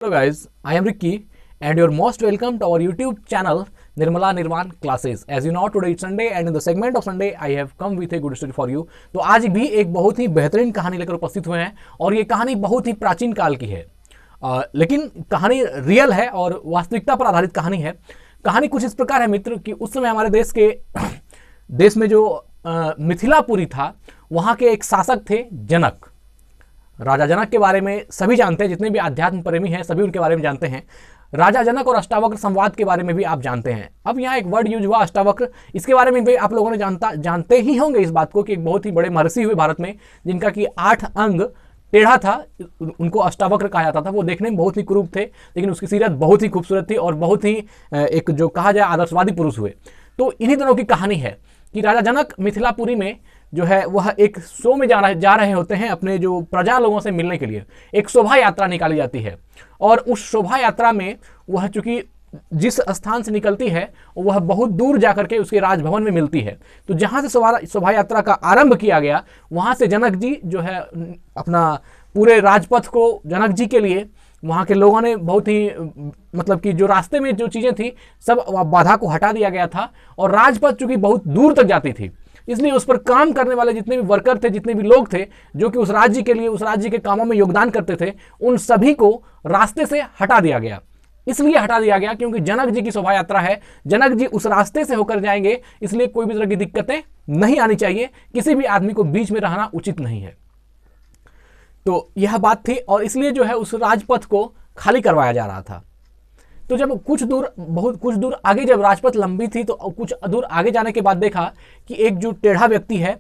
Hello guys, I am Ricky and you're most welcome to our YouTube channel Nirmala Nirvan Classes. As you know, today is Sunday and in the segment of Sunday I have come with a good story for you. तो आज भी एक बहुत ही बेहतरीन कहानी लेकर उपस्थित हुए हैं और ये कहानी बहुत ही प्राचीन काल की है, लेकिन कहानी रियल है और वास्तविकता पर आधारित कहानी है। कहानी कुछ इस प्रकार है मित्र कि उस समय हमारे देश में जो मिथिलापुरी था वहाँ के एक शासक थे जनक। राजा जनक के बारे में सभी जानते हैं, जितने भी अध्यात्म प्रेमी हैं सभी उनके बारे में जानते हैं। राजा जनक और अष्टावक्र संवाद के बारे में भी आप जानते हैं। अब यहाँ एक वर्ड यूज हुआ अष्टावक्र, इसके बारे में भी आप लोगों ने जानते ही होंगे इस बात को कि एक बहुत ही बड़े महर्षि हुए भारत में जिनका कि 8 अंग टेढ़ा था, उनको अष्टावक्र कहा जाता था। वो देखने में बहुत ही कुरूप थे लेकिन उसकी सीरत बहुत ही खूबसूरत थी और बहुत ही एक जो कहा जाए आदर्शवादी पुरुष हुए। तो इन्हीं दिनों की कहानी है कि राजा जनक मिथिलापुरी में जो है वह एक शो में जा रहे होते हैं अपने जो प्रजा लोगों से मिलने के लिए। एक शोभा यात्रा निकाली जाती है और उस शोभा यात्रा में वह चूंकि जिस स्थान से निकलती है वह बहुत दूर जाकर के उसके राजभवन में मिलती है। तो जहाँ से शोभा यात्रा का आरंभ किया गया वहाँ से जनक जी जो है अपना पूरे राजपथ को जनक जी के लिए वहाँ के लोगों ने बहुत ही मतलब कि जो रास्ते में जो चीज़ें थी सब बाधा को हटा दिया गया था और राजपथ चूंकि बहुत दूर तक जाती थी इसलिए उस पर काम करने वाले जितने भी वर्कर थे, जितने भी लोग थे जो कि उस राज्य के लिए उस राज्य के कामों में योगदान करते थे, उन सभी को रास्ते से हटा दिया गया। इसलिए हटा दिया गया क्योंकि जनक जी की शोभा यात्रा है, जनक जी उस रास्ते से होकर जाएंगे, इसलिए कोई भी तरह की दिक्कतें नहीं आनी चाहिए, किसी भी आदमी को बीच में रहना उचित नहीं है। तो यह बात थी और इसलिए जो है उस राजपथ को खाली करवाया जा रहा था। तो जब कुछ दूर आगे जब राजपथ लंबी थी तो कुछ दूर आगे जाने के बाद देखा कि एक जो टेढ़ा व्यक्ति है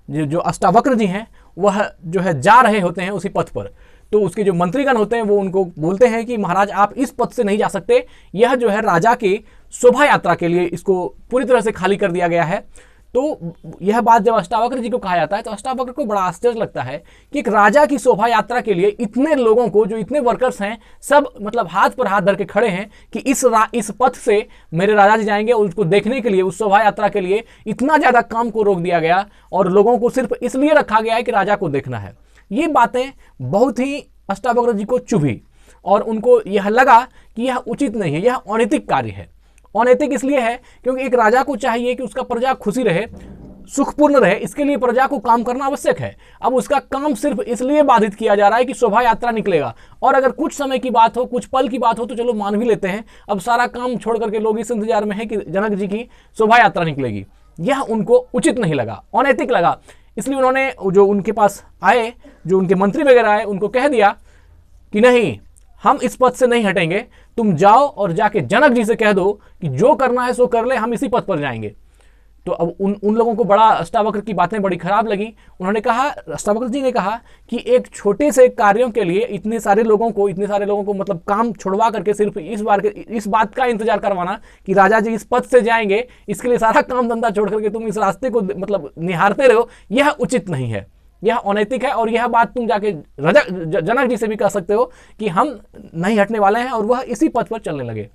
जो अष्टावक्र जी हैं वह जो है जा रहे होते हैं उसी पथ पर। तो उसके जो मंत्रीगण होते हैं वो उनको बोलते हैं कि महाराज आप इस पथ से नहीं जा सकते, यह जो है राजा की शोभा यात्रा के लिए इसको पूरी तरह से खाली कर दिया गया है। तो यह बात जब अष्टावक्र जी को कहा जाता है तो अष्टावक्र को बड़ा आश्चर्य लगता है कि एक राजा की शोभा यात्रा के लिए इतने लोगों को, जो इतने वर्कर्स हैं, सब मतलब हाथ पर हाथ धर के खड़े हैं कि इस पथ से मेरे राजा जी जाएंगे और उसको देखने के लिए, उस शोभा यात्रा के लिए इतना ज़्यादा काम को रोक दिया गया और लोगों को सिर्फ इसलिए रखा गया है कि राजा को देखना है। ये बातें बहुत ही अष्टावक्र जी को चुभी और उनको यह लगा कि यह उचित नहीं है, यह अनैतिक कार्य है। अनैतिक इसलिए है क्योंकि एक राजा को चाहिए कि उसका प्रजा खुशी रहे, सुखपूर्ण रहे, इसके लिए प्रजा को काम करना आवश्यक है। अब उसका काम सिर्फ इसलिए बाधित किया जा रहा है कि शोभा यात्रा निकलेगा और अगर कुछ समय की बात हो, कुछ पल की बात हो तो चलो मान भी लेते हैं। अब सारा काम छोड़ करके लोग इस इंतजार में है कि जनक जी की शोभा यात्रा निकलेगी। यह उनको उचित नहीं लगा, अनैतिक लगा। इसलिए उन्होंने जो उनके पास आए, जो उनके मंत्री वगैरह आए, उनको कह दिया कि नहीं, हम इस पथ से नहीं हटेंगे, तुम जाओ और जाके जनक जी से कह दो कि जो करना है सो कर ले, हम इसी पथ पर जाएंगे। तो अब उन लोगों को बड़ा अष्टावक्र की बातें बड़ी खराब लगी। उन्होंने कहा, अष्टावक्र जी ने कहा कि एक छोटे से कार्यों के लिए इतने सारे लोगों को मतलब काम छुड़वा करके सिर्फ इस बात का इंतजार करवाना कि राजा जी इस पथ से जाएंगे, इसके लिए सारा काम धंधा छोड़ करके तुम इस रास्ते को मतलब निहारते रहो, यह उचित नहीं है, यह अनैतिक है। और यह बात तुम जाके जनक जी से भी कह सकते हो कि हम नहीं हटने वाले हैं, और वह इसी पथ पर चलने लगे।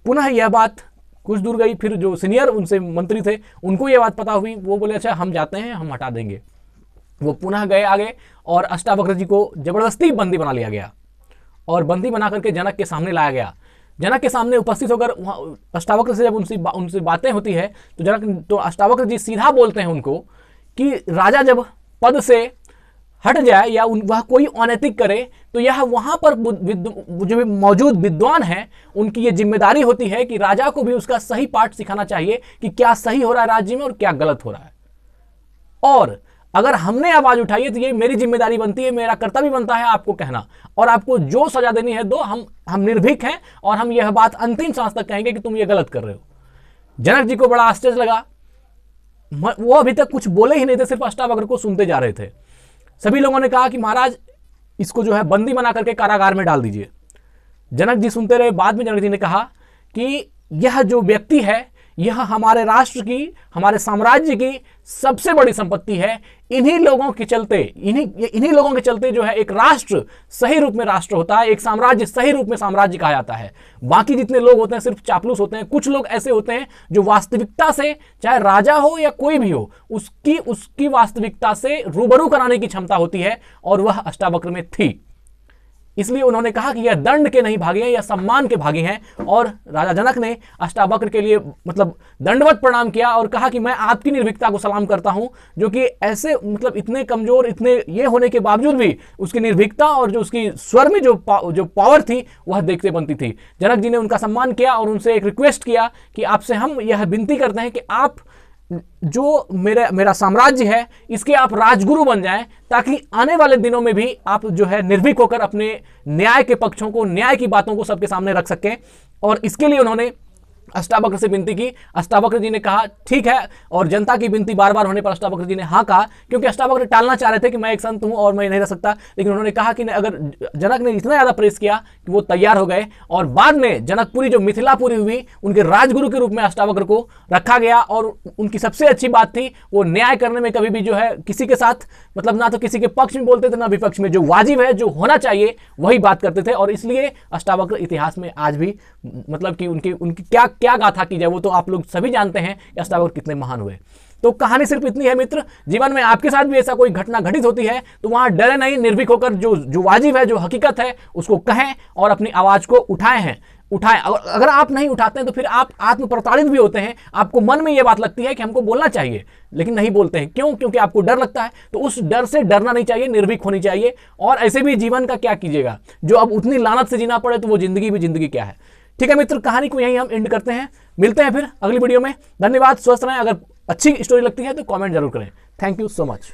पुनः यह बात कुछ दूर गई, फिर जो सीनियर उनसे मंत्री थे उनको यह बात पता हुई, वो बोले अच्छा हम जाते हैं, हम हटा देंगे। वो पुनः गए आगे और अष्टावक्र जी को जबरदस्ती बंदी बना लिया गया और बंदी बना करके जनक के सामने लाया गया। जनक के सामने उपस्थित होकर अष्टावक्र से जब उनसे बातें होती है तो अष्टावक्र जी सीधा बोलते हैं उनको कि राजा जब पद से हट जाए या वह कोई अनैतिक करे तो यह वहां पर जो मौजूद विद्वान हैं उनकी ये जिम्मेदारी होती है कि राजा को भी उसका सही पाठ सिखाना चाहिए कि क्या सही हो रहा है राज्य में और क्या गलत हो रहा है। और अगर हमने आवाज उठाई है तो ये मेरी जिम्मेदारी बनती है, मेरा कर्तव्य बनता है आपको कहना, और आपको जो सजा देनी है दो, हम निर्भीक हैं और हम यह बात अंतिम सांस तक कहेंगे कि तुम ये गलत कर रहे हो। जनक जी को बड़ा आश्चर्य लगा, वो अभी तक कुछ बोले ही नहीं थे, सिर्फ अष्टावक्र को सुनते जा रहे थे। सभी लोगों ने कहा कि महाराज इसको जो है बंदी बना करके कारागार में डाल दीजिए। जनक जी सुनते रहे। बाद में जनक जी ने कहा कि यह जो व्यक्ति है यह हमारे राष्ट्र की, हमारे साम्राज्य की सबसे बड़ी संपत्ति है। इन्हीं लोगों के चलते जो है एक राष्ट्र सही रूप में राष्ट्र होता है, एक साम्राज्य सही रूप में साम्राज्य कहा जाता है। बाकी जितने लोग होते हैं सिर्फ चापलूस होते हैं। कुछ लोग ऐसे होते हैं जो वास्तविकता से, चाहे राजा हो या कोई भी हो, उसकी वास्तविकता से रूबरू कराने की क्षमता होती है, और वह अष्टावक्र में थी। इसलिए उन्होंने कहा कि यह दंड के नहीं भागे हैं, यह सम्मान के भागे हैं। और राजा जनक ने अष्टावक्र के लिए मतलब दंडवत प्रणाम किया और कहा कि मैं आपकी निर्भीकता को सलाम करता हूं, जो कि ऐसे मतलब इतने कमजोर, इतने ये होने के बावजूद भी उसकी निर्भीकता और जो उसकी स्वर में जो पावर थी वह देखते बनती थी। जनक जी ने उनका सम्मान किया और उनसे एक रिक्वेस्ट किया कि आपसे हम यह विनती करते हैं कि आप जो मेरा साम्राज्य है इसके आप राजगुरु बन जाएं, ताकि आने वाले दिनों में भी आप जो है निर्भीक होकर अपने न्याय के पक्षों को, न्याय की बातों को सबके सामने रख सकें। और इसके लिए उन्होंने अष्टावक्र से विनती की। अष्टावक्र जी ने कहा ठीक है, और जनता की विनती बार बार होने पर अष्टावक्र जी ने हाँ कहा, क्योंकि अष्टावक्र टालना चाह रहे थे कि मैं एक संत हूं और मैं नहीं रह सकता। लेकिन उन्होंने कहा कि अगर जनक ने इतना ज्यादा प्रेस किया कि वो तैयार हो गए, और बाद में जनकपुरी जो मिथिलापुरी हुई उनके राजगुरु के रूप में अष्टावक्र को रखा गया। और उनकी सबसे अच्छी बात थी वो न्याय करने में कभी भी जो है किसी के साथ मतलब ना तो किसी के पक्ष में बोलते थे ना विपक्ष में, जो वाजिब है, जो होना चाहिए वही बात करते थे। और इसलिए अष्टावक्र इतिहास में आज भी मतलब कि उनकी क्या गाथा की जाए वो तो आप लोग सभी जानते हैं कि अष्टावक्र कितने महान हुए। तो कहानी सिर्फ इतनी है मित्र, जीवन में आपके साथ भी ऐसा कोई घटना घटित होती है तो वहां डरे नहीं, निर्भीक होकर जो वाजिब है, जो हकीकत है उसको कहें और अपनी आवाज को उठाएं। अगर आप नहीं उठाते हैं तो फिर आप आत्म प्रताड़ित भी होते हैं। आपको मन में यह बात लगती है कि हमको बोलना चाहिए लेकिन नहीं बोलते हैं। क्यों? क्योंकि आपको डर लगता है। तो उस डर से डरना नहीं चाहिए, निर्भीक होनी चाहिए। और ऐसे भी जीवन का क्या कीजिएगा, जो अब उतनी लानत से जीना पड़े तो वो जिंदगी भी जिंदगी क्या है। ठीक है मित्र, कहानी को यहीं हम एंड करते हैं, मिलते हैं फिर अगली वीडियो में। धन्यवाद, स्वस्थ रहें। अगर अच्छी स्टोरी लगती है तो कमेंट जरूर करें। Thank you so much.